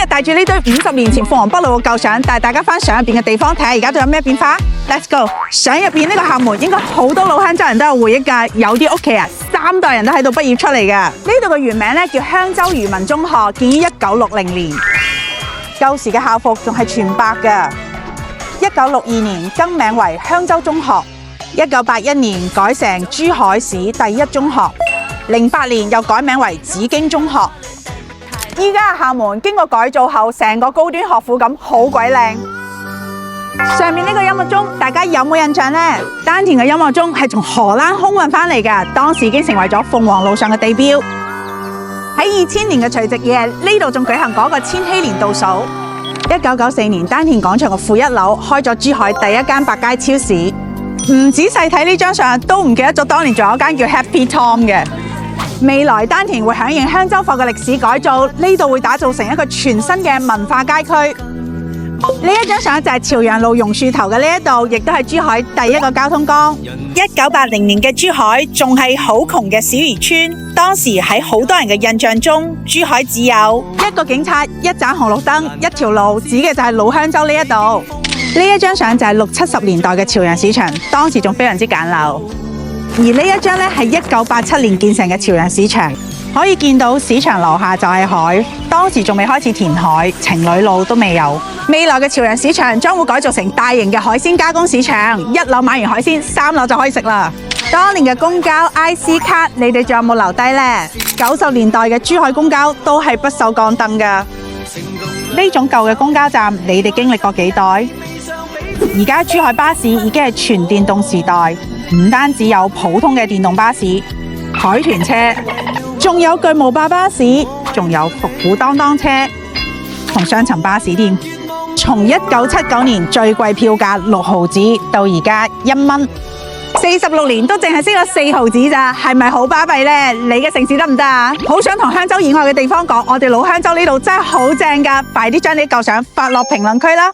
日帶住呢堆50年前鳳凰北路嘅舊相，帶大家翻相入邊嘅地方睇下，而家仲有咩變化 ？Let's go！ 相入邊呢個校門應該好多老鄉州人都有回憶㗎，有啲屋企啊3代人都喺度畢業出嚟㗎。呢度嘅原名咧叫香洲漁民中學，建於1960年。舊時嘅校服仲係全白㗎。1962年更名為香洲中學，1981年改成珠海市第一中學，08年又改名為紫荊中學。依家嘅校門經過改造後，成個高端學府咁，好鬼靚。上面呢個音樂鐘，大家有冇印象呢？丹田嘅音樂鐘係從荷蘭空運翻嚟㗎，當時已經成為咗鳳凰路上嘅地標。喺2000年嘅除夕夜，呢度仲舉行嗰個千禧年倒數。1994年，丹田廣場嘅負1樓開咗珠海第一間百佳超市。唔仔細睇呢張相，都唔記得咗當年仲有一間叫 Happy Tom 嘅。未來丹田會響應香洲貨嘅歷史改造，呢度會打造成一個全新嘅文化街區。呢一張相就係朝陽路榕樹頭嘅呢一度，亦都係珠海第一個交通江。1980年嘅珠海仲係好窮嘅小漁村，當時喺好多人嘅印象中，珠海只有一個警察、一盞紅綠燈、一條路，指嘅就係老香洲呢一度。呢一張相就係60、70年代嘅朝陽市場，當時仲非常之簡陋。而呢一張咧係1987年建成嘅朝陽市場，可以見到市場樓下就係海，當時仲未開始填海，情侶路都未有。未來嘅朝陽市場將會改造成大型嘅海鮮加工市場，1樓買完海鮮，3樓就可以食啦。當年嘅公交 IC 卡，你哋仲有冇留低呢？90年代嘅珠海公交都係不鏽鋼凳㗎。呢種舊嘅公交站，你哋經歷過幾代？而家珠海巴士已經係全電動時代，唔單止有普通嘅電動巴士、海豚車，仲有巨無霸巴士，仲有復古當當車同雙層巴士添。從1979年最貴票價6毫子到而家1蚊，46年都淨係升咗4毫子咋，係咪好巴閉呢？你嘅城市得唔得啊？好想同香洲以外嘅地方講，我哋老香洲呢度真係好正㗎，快啲將你舊相發落評論區啦！